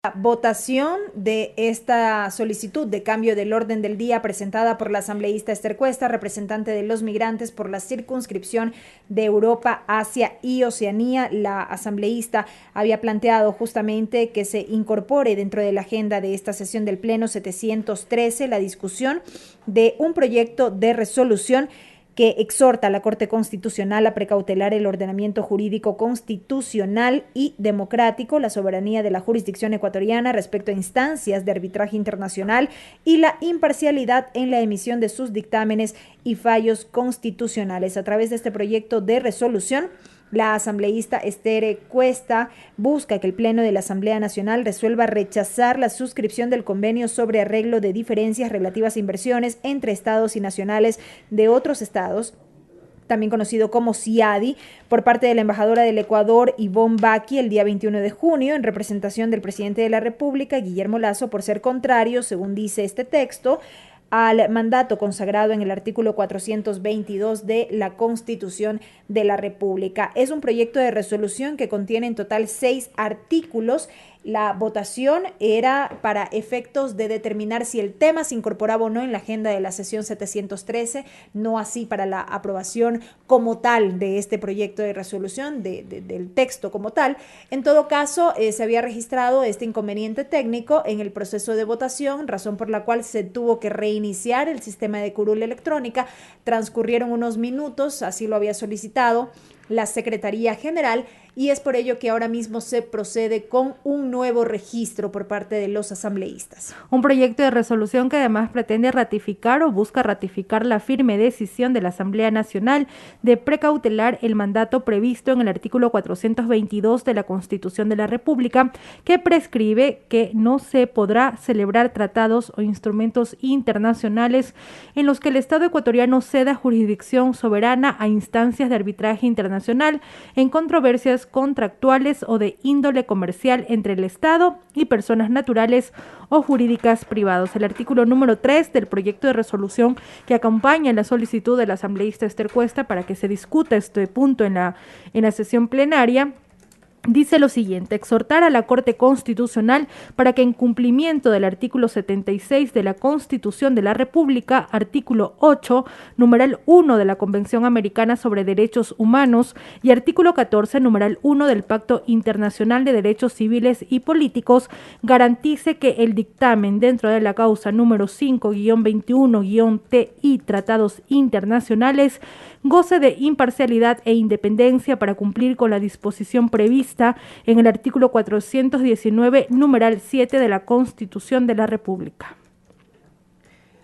La votación de esta solicitud de cambio del orden del día presentada por la asambleísta Esther Cuesta, representante de los migrantes por la circunscripción de Europa, Asia y Oceanía. La asambleísta había planteado justamente que se incorpore dentro de la agenda de esta sesión del Pleno 713 la discusión de un proyecto de resolución que exhorta a la Corte Constitucional a precautelar el ordenamiento jurídico constitucional y democrático, la soberanía de la jurisdicción ecuatoriana respecto a instancias de arbitraje internacional y la imparcialidad en la emisión de sus dictámenes y fallos constitucionales. A través de este proyecto de resolución, la asambleísta Esther Cuesta busca que el Pleno de la Asamblea Nacional resuelva rechazar la suscripción del convenio sobre arreglo de diferencias relativas a inversiones entre estados y nacionales de otros estados, también conocido como CIADI, por parte de la embajadora del Ecuador, Ivonne Baqui, el día 21 de junio, en representación del presidente de la República, Guillermo Lasso, por ser contrario, según dice este texto, al mandato consagrado en el artículo 422 de la Constitución de la República. Es un proyecto de resolución que contiene en total 6 artículos. La votación era para efectos de determinar si el tema se incorporaba o no en la agenda de la sesión 713, no así para la aprobación como tal de este proyecto de resolución, del texto como tal. En todo caso, se había registrado este inconveniente técnico en el proceso de votación, razón por la cual se tuvo que reiniciar el sistema de curul electrónica. Transcurrieron unos minutos, así lo había solicitado la Secretaría General, y es por ello que ahora mismo se procede con un nuevo registro por parte de los asambleístas. Un proyecto de resolución que además pretende ratificar o busca ratificar la firme decisión de la Asamblea Nacional de precautelar el mandato previsto en el artículo 422 de la Constitución de la República, que prescribe que no se podrá celebrar tratados o instrumentos internacionales en los que el Estado ecuatoriano ceda jurisdicción soberana a instancias de arbitraje internacional en controversias contractuales o de índole comercial entre el Estado y personas naturales o jurídicas privadas. El artículo número 3 del proyecto de resolución que acompaña la solicitud de la asambleísta Esther Cuesta para que se discuta este punto en la sesión plenaria dice lo siguiente: exhortar a la Corte Constitucional para que en cumplimiento del artículo 76 de la Constitución de la República, artículo 8, numeral 1 de la Convención Americana sobre Derechos Humanos y artículo 14, numeral 1 del Pacto Internacional de Derechos Civiles y Políticos, garantice que el dictamen dentro de la causa número 5-21-TI Tratados Internacionales goce de imparcialidad e independencia para cumplir con la disposición prevista en el artículo 419, numeral 7 de la Constitución de la República.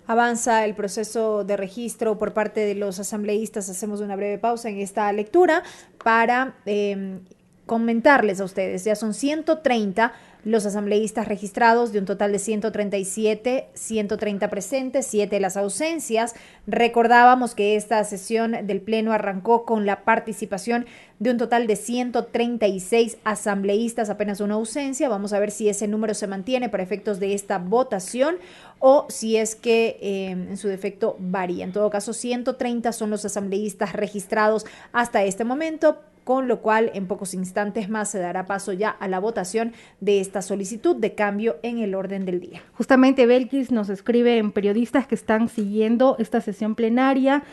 Avanza el proceso de registro por parte de los asambleístas. Hacemos una breve pausa en esta lectura para comentarles a ustedes. Ya son 130 los asambleístas registrados, de un total de 137, 130 presentes, 7 las ausencias. Recordábamos que esta sesión del Pleno arrancó con la participación de un total de 136 asambleístas, apenas una ausencia. Vamos a ver si ese número se mantiene para efectos de esta votación o si es que en su defecto varía. En todo caso, 130 son los asambleístas registrados hasta este momento, con lo cual en pocos instantes más se dará paso ya a la votación de esta solicitud de cambio en el orden del día. Justamente Belkis nos escribe en periodistas que están siguiendo esta sesión plenaria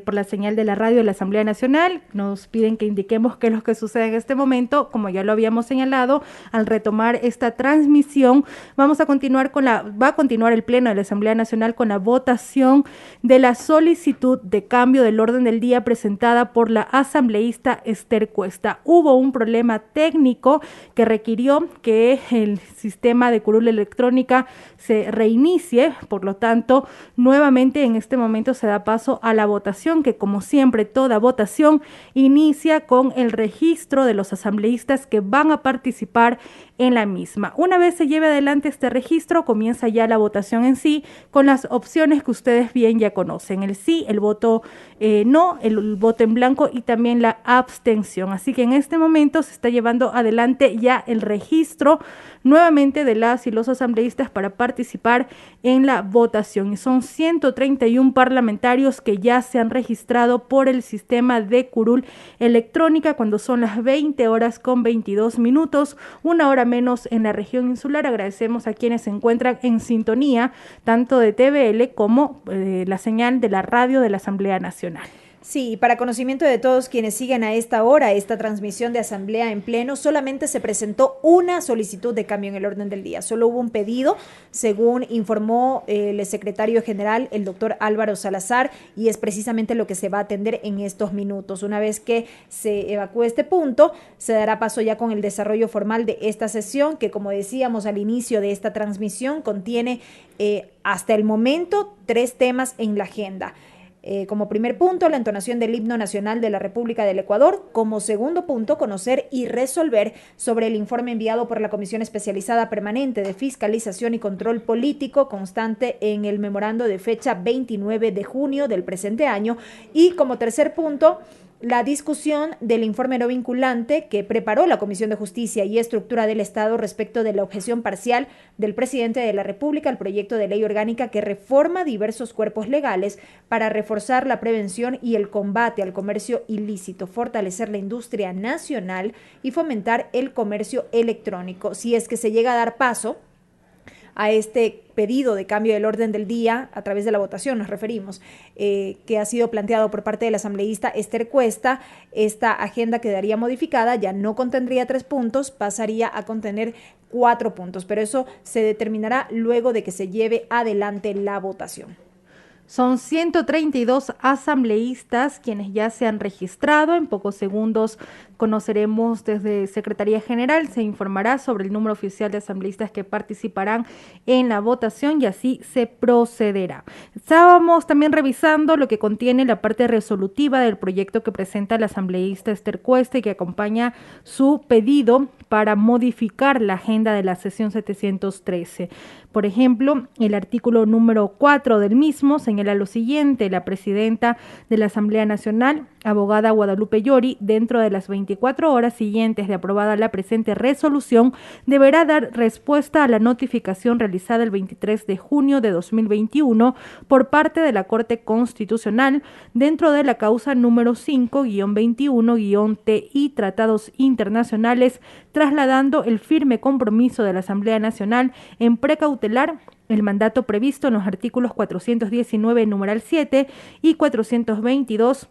por la señal de la radio de la Asamblea Nacional. Nos piden que indiquemos qué es lo que sucede en este momento. Como ya lo habíamos señalado, al retomar esta transmisión, va a continuar el Pleno de la Asamblea Nacional con la votación de la solicitud de cambio del orden del día presentada por la asambleísta Esther Cuesta. Hubo un problema técnico que requirió que el sistema de curul electrónica se reinicie, por lo tanto, nuevamente en este momento se da paso a la votación, que como siempre toda votación inicia con el registro de los asambleístas que van a participar en la misma. Una vez se lleve adelante este registro, comienza ya la votación en sí, con las opciones que ustedes bien ya conocen: el sí, el voto no, el voto en blanco y también la abstención. abstención. Así que en este momento se está llevando adelante ya el registro nuevamente de las y los asambleístas para participar en la votación. Y son 131 parlamentarios que ya se han registrado por el sistema de curul electrónica cuando son las 20:22, una hora menos en la región insular. Agradecemos a quienes se encuentran en sintonía, tanto de TVL como la señal de la radio de la Asamblea Nacional. Sí, para conocimiento de todos quienes siguen a esta hora esta transmisión de Asamblea en Pleno, solamente se presentó una solicitud de cambio en el orden del día. Solo hubo un pedido, según informó el secretario general, el doctor Álvaro Salazar, y es precisamente lo que se va a atender en estos minutos. Una vez que se evacúe este punto, se dará paso ya con el desarrollo formal de esta sesión, que como decíamos al inicio de esta transmisión, contiene hasta el momento 3 temas en la agenda. Como primer punto, la entonación del himno nacional de la República del Ecuador. Como segundo punto, conocer y resolver sobre el informe enviado por la Comisión Especializada Permanente de Fiscalización y Control Político, constante en el memorando de fecha 29 de junio del presente año. Y como tercer punto, la discusión del informe no vinculante que preparó la Comisión de Justicia y Estructura del Estado respecto de la objeción parcial del presidente de la República al proyecto de ley orgánica que reforma diversos cuerpos legales para reforzar la prevención y el combate al comercio ilícito, fortalecer la industria nacional y fomentar el comercio electrónico. Si es que se llega a dar paso a este pedido de cambio del orden del día a través de la votación, nos referimos, que ha sido planteado por parte del asambleísta Esther Cuesta, esta agenda quedaría modificada, ya no contendría 3 puntos, pasaría a contener 4 puntos, pero eso se determinará luego de que se lleve adelante la votación. Son 132 asambleístas quienes ya se han registrado. En pocos segundos conoceremos desde Secretaría General, se informará sobre el número oficial de asambleístas que participarán en la votación y así se procederá. Estábamos también revisando lo que contiene la parte resolutiva del proyecto que presenta la asambleísta Esther Cuesta y que acompaña su pedido para modificar la agenda de la sesión 713. Por ejemplo, el artículo número 4 del mismo señala lo siguiente: la presidenta de la Asamblea Nacional, abogada Guadalupe Llori, dentro de las 24 horas siguientes de aprobada la presente resolución, deberá dar respuesta a la notificación realizada el 23 de junio de 2021 por parte de la Corte Constitucional dentro de la causa número 5-21-TI Tratados Internacionales, trasladando el firme compromiso de la Asamblea Nacional en precautelar el mandato previsto en los artículos 419, numeral 7 y 422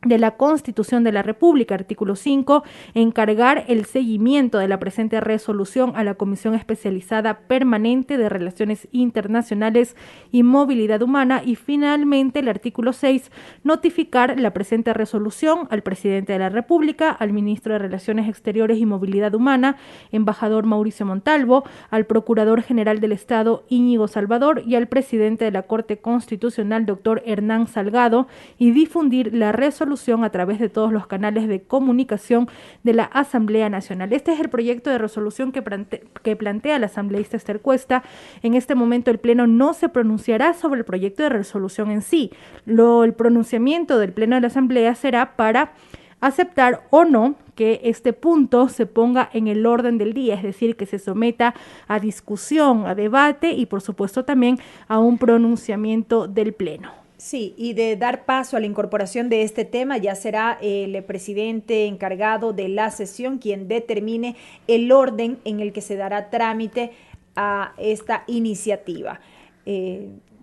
de la Constitución de la República, artículo 5, encargar el seguimiento de la presente resolución a la Comisión Especializada Permanente de Relaciones Internacionales y Movilidad Humana, y finalmente el artículo 6, notificar la presente resolución al presidente de la República, al ministro de Relaciones Exteriores y Movilidad Humana, embajador Mauricio Montalvo, al Procurador General del Estado Íñigo Salvador y al presidente de la Corte Constitucional, doctor Hernán Salgado, y difundir la resolución a través de todos los canales de comunicación de la Asamblea Nacional. Este es el proyecto de resolución que plantea la asambleísta Esther Cuesta. En este momento el Pleno no se pronunciará sobre el proyecto de resolución en sí. El pronunciamiento del Pleno de la Asamblea será para aceptar o no que este punto se ponga en el orden del día, es decir, que se someta a discusión, a debate y por supuesto también a un pronunciamiento del Pleno. Sí, y de dar paso a la incorporación de este tema ya será el presidente encargado de la sesión quien determine el orden en el que se dará trámite a esta iniciativa.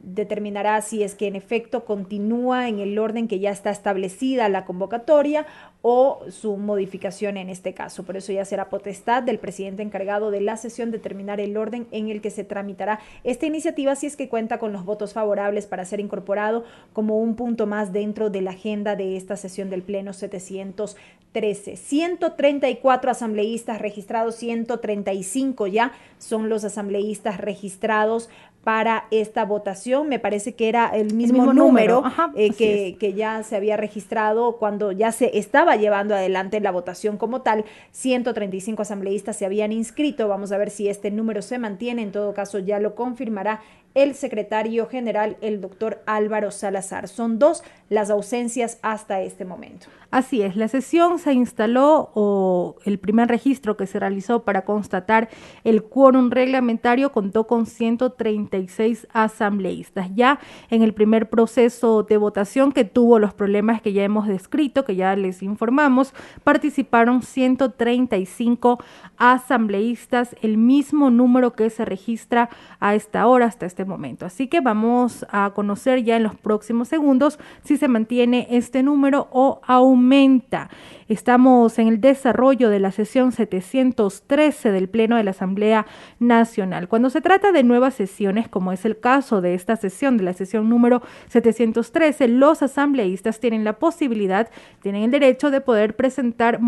Determinará si es que en efecto continúa en el orden que ya está establecida la convocatoria o su modificación en este caso. Por eso ya será potestad del presidente encargado de la sesión determinar el orden en el que se tramitará esta iniciativa si es que cuenta con los votos favorables para ser incorporado como un punto más dentro de la agenda de esta sesión del Pleno 713. 134 asambleístas registrados, 135 ya son los asambleístas registrados para esta votación. Me parece que era el mismo número que ya se había registrado cuando ya se estaba llevando adelante la votación como tal. 135 asambleístas se habían inscrito. Vamos a ver si este número se mantiene. En todo caso, ya lo confirmará el secretario general, el doctor Álvaro Salazar. Son 2 las ausencias hasta este momento. Así es, la sesión se instaló o el primer registro que se realizó para constatar el quórum reglamentario contó con 136 asambleístas. Ya en el primer proceso de votación que tuvo los problemas que ya hemos descrito, que ya les informamos, participaron 135 asambleístas, el mismo número que se registra a esta hora, hasta este momento. Así que vamos a conocer ya en los próximos segundos si se mantiene este número o aumenta. Estamos en el desarrollo de la sesión 713 del Pleno de la Asamblea Nacional. Cuando se trata de nuevas sesiones, como es el caso de esta sesión, de la sesión número 713, los asambleístas tienen la posibilidad, tienen el derecho de poder presentar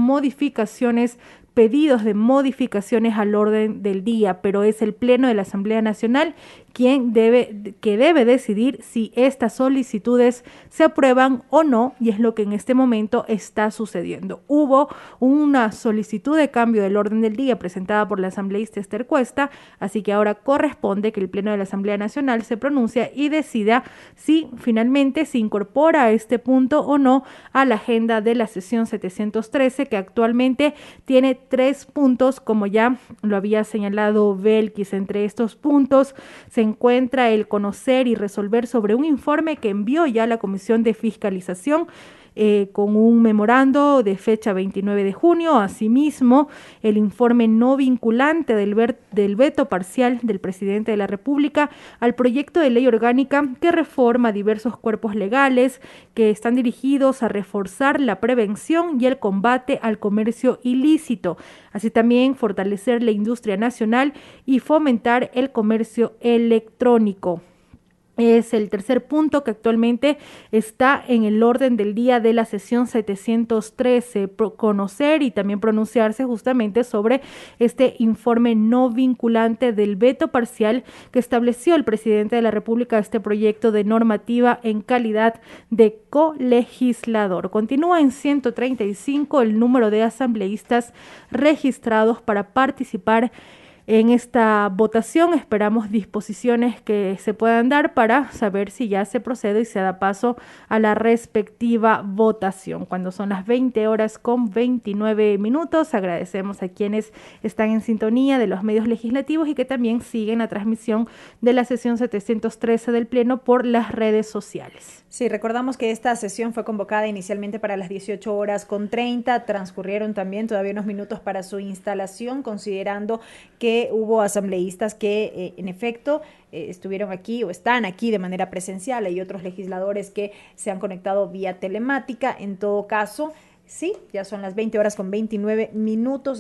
pedidos de modificaciones al orden del día, pero es el Pleno de la Asamblea Nacional quien debe decidir si estas solicitudes se aprueban o no, y es lo que en este momento está sucediendo. Hubo una solicitud de cambio del orden del día presentada por la asambleísta Esther Cuesta, así que ahora corresponde que el Pleno de la Asamblea Nacional se pronuncie y decida si finalmente se incorpora este punto o no a la agenda de la sesión 713, que actualmente tiene 3 puntos, como ya lo había señalado Belkis. Entre estos puntos se encuentra el conocer y resolver sobre un informe que envió ya la Comisión de Fiscalización con un memorando de fecha 29 de junio. Asimismo, el informe no vinculante del veto parcial del presidente de la República al proyecto de ley orgánica que reforma diversos cuerpos legales que están dirigidos a reforzar la prevención y el combate al comercio ilícito, así también fortalecer la industria nacional y fomentar el comercio electrónico. Es el tercer punto que actualmente está en el orden del día de la sesión 713, conocer y también pronunciarse justamente sobre este informe no vinculante del veto parcial que estableció el presidente de la República a este proyecto de normativa en calidad de colegislador. Continúa en 135 el número de asambleístas registrados para participar en esta votación. Esperamos disposiciones que se puedan dar para saber si ya se procede y se da paso a la respectiva votación. Cuando son las 20:29, agradecemos a quienes están en sintonía de los medios legislativos y que también siguen la transmisión de la sesión 713 del Pleno por las redes sociales. Sí, recordamos que esta sesión fue convocada inicialmente para las 18:30, transcurrieron también todavía unos minutos para su instalación, considerando que hubo asambleístas que en efecto estuvieron aquí o están aquí de manera presencial. Hay otros legisladores que se han conectado vía telemática. En todo caso, sí, ya son las 20:29.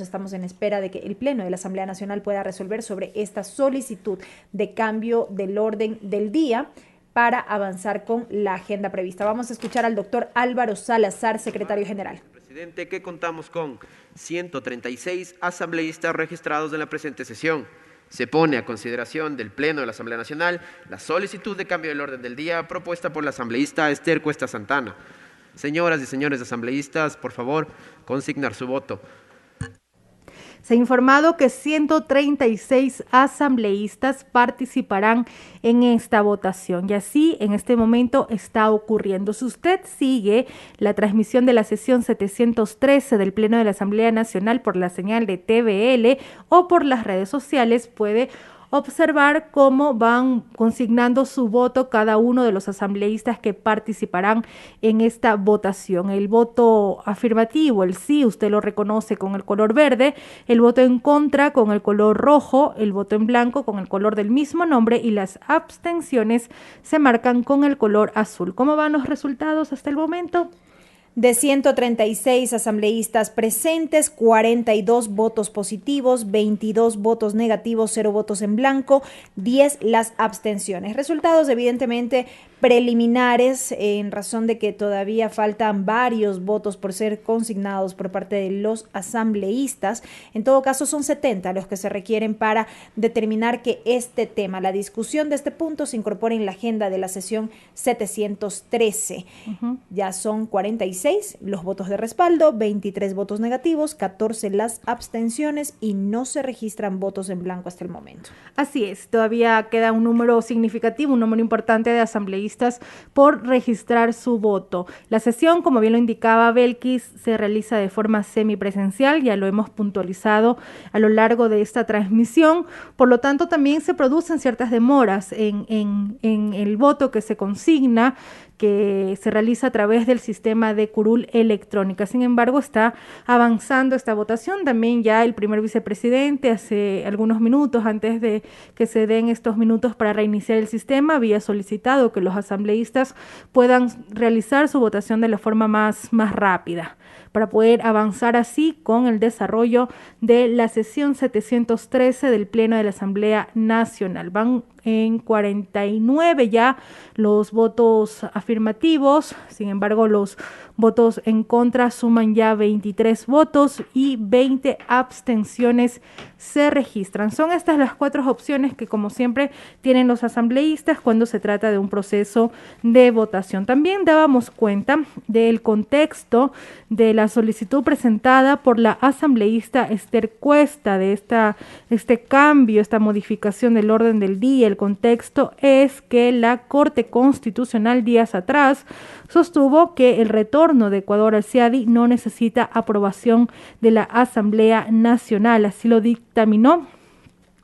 Estamos en espera de que el Pleno de la Asamblea Nacional pueda resolver sobre esta solicitud de cambio del orden del día para avanzar con la agenda prevista. Vamos a escuchar al doctor Álvaro Salazar, secretario general. Presidente, que contamos con 136 asambleístas registrados en la presente sesión. Se pone a consideración del Pleno de la Asamblea Nacional la solicitud de cambio del orden del día propuesta por la asambleísta Esther Cuesta Santana. Señoras y señores asambleístas, por favor, consignar su voto. Se ha informado que 136 asambleístas participarán en esta votación y así en este momento está ocurriendo. Si usted sigue la transmisión de la sesión 713 del Pleno de la Asamblea Nacional por la señal de TVL o por las redes sociales, puede observar cómo van consignando su voto cada uno de los asambleístas que participarán en esta votación. El voto afirmativo, el sí, usted lo reconoce con el color verde, el voto en contra con el color rojo, el voto en blanco con el color del mismo nombre y las abstenciones se marcan con el color azul. ¿Cómo van los resultados hasta el momento? De 136 asambleístas presentes, 42 votos positivos, 22 votos negativos, 0 votos en blanco, 10 las abstenciones. Resultados evidentemente preliminares en razón de que todavía faltan varios votos por ser consignados por parte de los asambleístas. En todo caso, son 70 los que se requieren para determinar que este tema, la discusión de este punto, se incorpore en la agenda de la sesión 713. Ya son 46 los votos de respaldo, 23 votos negativos, 14 las abstenciones y no se registran votos en blanco hasta el momento. Así es, todavía queda un número significativo, un número importante de asambleístas por registrar su voto. La sesión, como bien lo indicaba Belkis, se realiza de forma semipresencial, ya lo hemos puntualizado a lo largo de esta transmisión, por lo tanto también se producen ciertas demoras en el voto que se consigna, que se realiza a través del sistema de curul electrónica. Sin embargo, está avanzando esta votación. También ya el primer vicepresidente, hace algunos minutos, antes de que se den estos minutos para reiniciar el sistema, había solicitado que los asambleístas puedan realizar su votación de la forma más rápida, para poder avanzar así con el desarrollo de la sesión 713 del Pleno de la Asamblea Nacional. Van en 49 ya los votos afirmativos, sin embargo los votos en contra suman ya 23 votos y 20 abstenciones se registran. Son estas las 4 opciones que, como siempre, tienen los asambleístas cuando se trata de un proceso de votación. También dábamos cuenta del contexto de la solicitud presentada por la asambleísta Esther Cuesta de este cambio, esta modificación del orden del día. El contexto es que la Corte Constitucional días atrás sostuvo que el retorno de Ecuador al CIADI no necesita aprobación de la Asamblea Nacional. Así lo dictaminó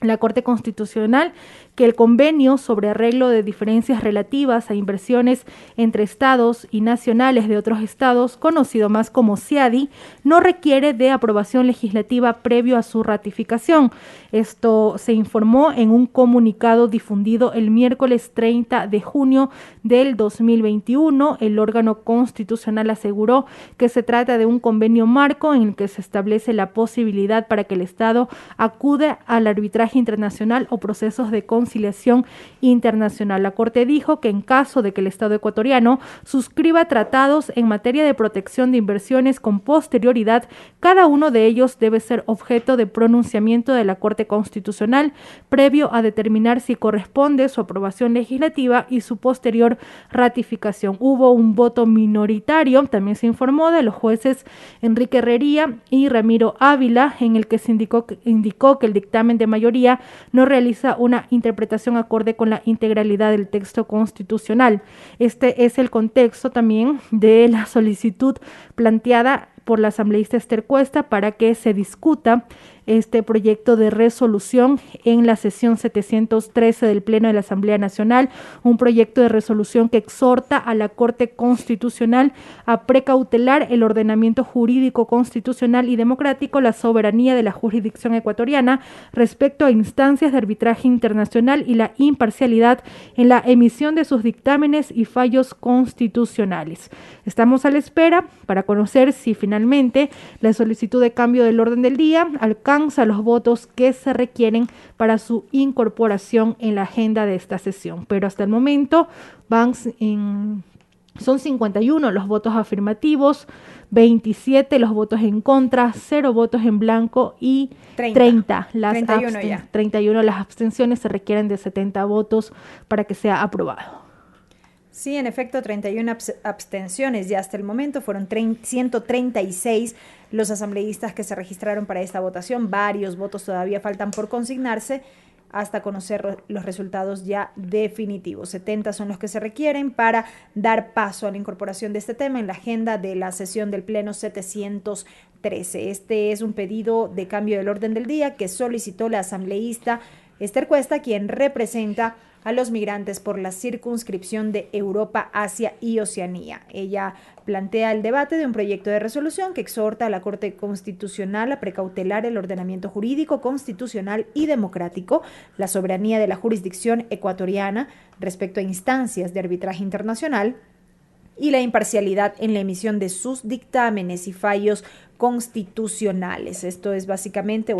la Corte Constitucional, que el convenio sobre arreglo de diferencias relativas a inversiones entre estados y nacionales de otros estados, conocido más como CIADI, no requiere de aprobación legislativa previo a su ratificación. Esto se informó en un comunicado difundido el miércoles 30 de junio del 2021. El órgano constitucional aseguró que se trata de un convenio marco en el que se establece la posibilidad para que el Estado acude al arbitraje internacional o procesos de conciliación internacional. La Corte dijo que en caso de que el Estado ecuatoriano suscriba tratados en materia de protección de inversiones con posterioridad, cada uno de ellos debe ser objeto de pronunciamiento de la Corte Constitucional previo a determinar si corresponde su aprobación legislativa y su posterior ratificación. Hubo un voto minoritario, también se informó, de los jueces Enrique Herrería y Ramiro Ávila, en el que se indicó que el dictamen de mayoría no realiza una interpretación acorde con la integralidad del texto constitucional. Este es el contexto también de la solicitud planteada por la asambleísta Esther Cuesta para que se discuta este proyecto de resolución en la sesión 713 del Pleno de la Asamblea Nacional, un proyecto de resolución que exhorta a la Corte Constitucional a precautelar el ordenamiento jurídico constitucional y democrático, la soberanía de la jurisdicción ecuatoriana respecto a instancias de arbitraje internacional y la imparcialidad en la emisión de sus dictámenes y fallos constitucionales. Estamos a la espera para conocer si finalmente la solicitud de cambio del orden del día alcanza los votos que se requieren para su incorporación en la agenda de esta sesión. Pero hasta el momento son 51 los votos afirmativos, 27 los votos en contra, 0 votos en blanco y 31 las abstenciones. Se requieren de 70 votos para que sea aprobado. Sí, en efecto, 31 abstenciones ya hasta el momento. Fueron 136 los asambleístas que se registraron para esta votación. Varios votos todavía faltan por consignarse hasta conocer los resultados ya definitivos. 70 son los que se requieren para dar paso a la incorporación de este tema en la agenda de la sesión del Pleno 713. Este es un pedido de cambio del orden del día que solicitó la asambleísta Esther Cuesta, quien representa a los migrantes por la circunscripción de Europa, Asia y Oceanía. Ella plantea el debate de un proyecto de resolución que exhorta a la Corte Constitucional a precautelar el ordenamiento jurídico, constitucional y democrático, la soberanía de la jurisdicción ecuatoriana respecto a instancias de arbitraje internacional y la imparcialidad en la emisión de sus dictámenes y fallos constitucionales. Esta es básicamente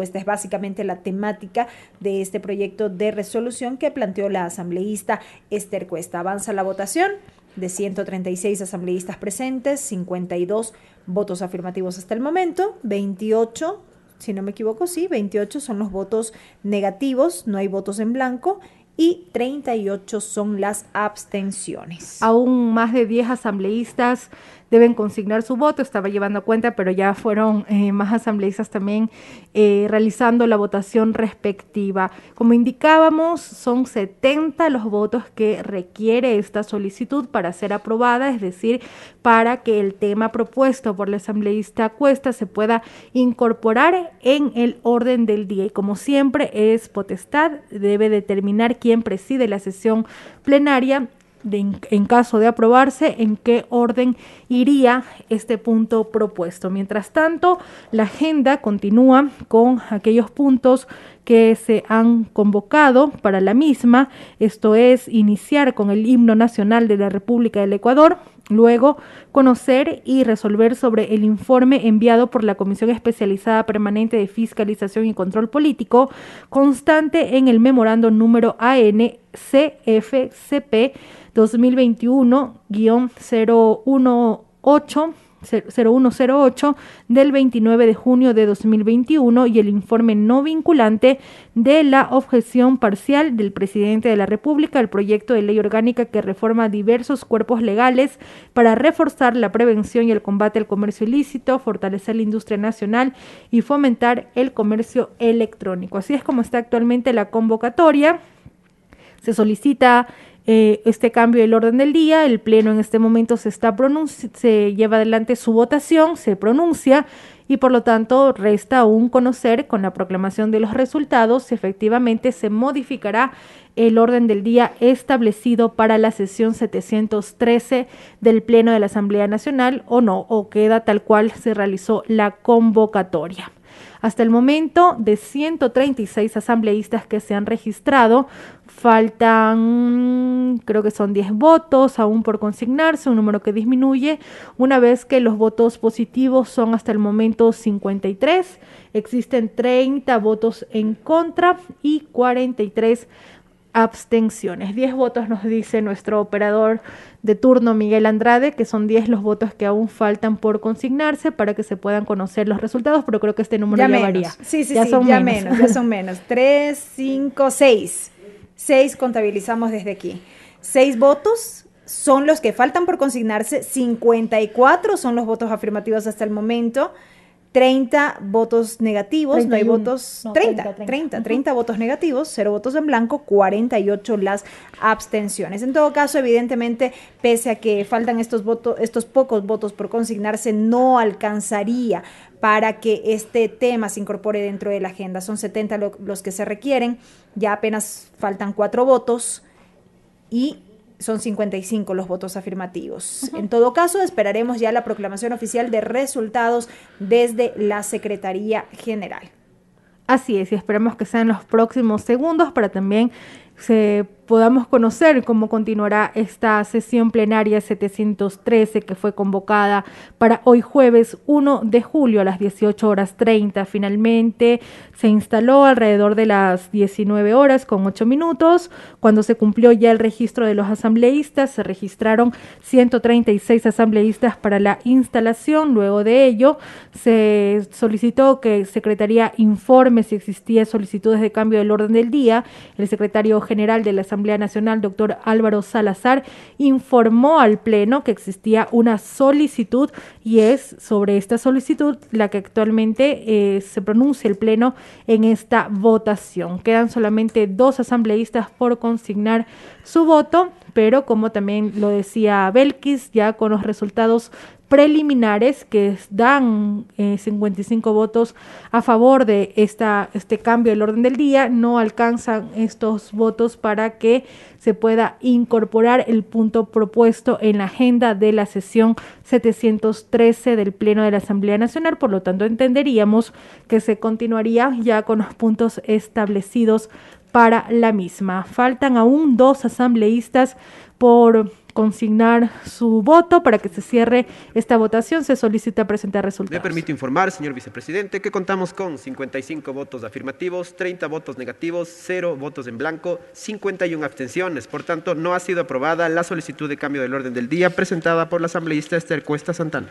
la temática de este proyecto de resolución que planteó la asambleísta Esther Cuesta. Avanza la votación de 136 asambleístas presentes, 52 votos afirmativos hasta el momento, 28, si no me equivoco, 28 son los votos negativos, no hay votos en blanco, y 38 son las abstenciones. Aún más de 10 asambleístas deben consignar su voto, estaba llevando cuenta, pero ya fueron más asambleístas también realizando la votación respectiva. Como indicábamos, son 70 los votos que requiere esta solicitud para ser aprobada, es decir, para que el tema propuesto por la asambleísta Cuesta se pueda incorporar en el orden del día. Y como siempre es potestad, debe determinar quién preside la sesión plenaria en caso de aprobarse, en qué orden iría este punto propuesto. Mientras tanto, la agenda continúa con aquellos puntos que se han convocado para la misma, esto es iniciar con el himno nacional de la República del Ecuador, luego conocer y resolver sobre el informe enviado por la Comisión Especializada Permanente de Fiscalización y Control Político, constante en el memorando número AN-CFCP 2021-0108 del 29 de junio de 2021 y el informe no vinculante de la objeción parcial del presidente de la República al proyecto de ley orgánica que reforma diversos cuerpos legales para reforzar la prevención y el combate al comercio ilícito, fortalecer la industria nacional y fomentar el comercio electrónico. Así es como está actualmente la convocatoria. Se solicita este cambio del orden del día. El pleno en este momento se lleva adelante su votación, se pronuncia y por lo tanto resta aún conocer con la proclamación de los resultados si efectivamente se modificará el orden del día establecido para la sesión 713 del Pleno de la Asamblea Nacional o no, o queda tal cual se realizó la convocatoria. Hasta el momento, de 136 asambleístas que se han registrado, faltan, creo que son 10 votos aún por consignarse, un número que disminuye una vez que los votos positivos son hasta el momento 53. Existen 30 votos en contra y 43 abstenciones. 10 votos nos dice nuestro operador de turno Miguel Andrade, que son 10 los votos que aún faltan por consignarse para que se puedan conocer los resultados, pero creo que este número ya varía. Sí, ya son menos. 3, 5, 6. 6 contabilizamos desde aquí. 6 votos son los que faltan por consignarse, 54 son los votos afirmativos hasta el momento, 30 votos negativos, 31, no hay votos, 30 votos negativos, 0 votos en blanco, 48 las abstenciones. En todo caso, evidentemente, pese a que faltan estos pocos votos por consignarse, no alcanzaría para que este tema se incorpore dentro de la agenda. Son 70 los que se requieren, ya apenas faltan 4 votos y son 55 los votos afirmativos. En todo caso, esperaremos ya la proclamación oficial de resultados desde la Secretaría General. Así es, y esperemos que sean los próximos segundos para también podamos conocer cómo continuará esta sesión plenaria 713 que fue convocada para hoy jueves 1 de julio a las 18:30. Finalmente se instaló alrededor de las 19:08 cuando se cumplió ya el registro de los asambleístas. Se registraron 136 asambleístas para la instalación. Luego de ello se solicitó que Secretaría informe si existía solicitudes de cambio del orden del día. El secretario general de la Asamblea Nacional, doctor Álvaro Salazar, informó al Pleno que existía una solicitud y es sobre esta solicitud la que actualmente se pronuncia el Pleno en esta votación. Quedan solamente 2 asambleístas por consignar su voto, pero como también lo decía Belkis, ya con los resultados preliminares que dan 55 votos a favor de este cambio del orden del día, no alcanzan estos votos para que se pueda incorporar el punto propuesto en la agenda de la sesión 713 del Pleno de la Asamblea Nacional. Por lo tanto, entenderíamos que se continuaría ya con los puntos establecidos para la misma. Faltan aún 2 asambleístas por consignar su voto para que se cierre esta votación. Se solicita presentar resultados. Me permito informar, señor vicepresidente, que contamos con 55 votos afirmativos, 30 votos negativos, 0 votos en blanco, 51 abstenciones. Por tanto, no ha sido aprobada la solicitud de cambio del orden del día presentada por la asambleísta Esther Cuesta Santana.